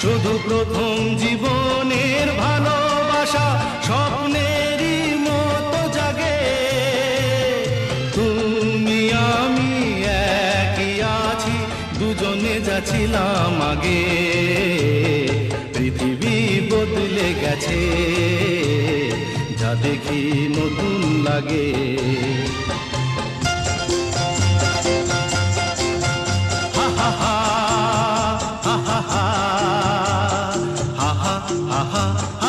শুধু প্রথম জীবনের ভালোবাসা স্বপ্নেরই মতো জাগে। তুমি আমি একই আছি, দুজনে যাচ্ছিলাম আগে। পৃথিবী বদলে গেছে, যা দেখি নতুন লাগে। হা হা হা হা হা হা হা হা হা।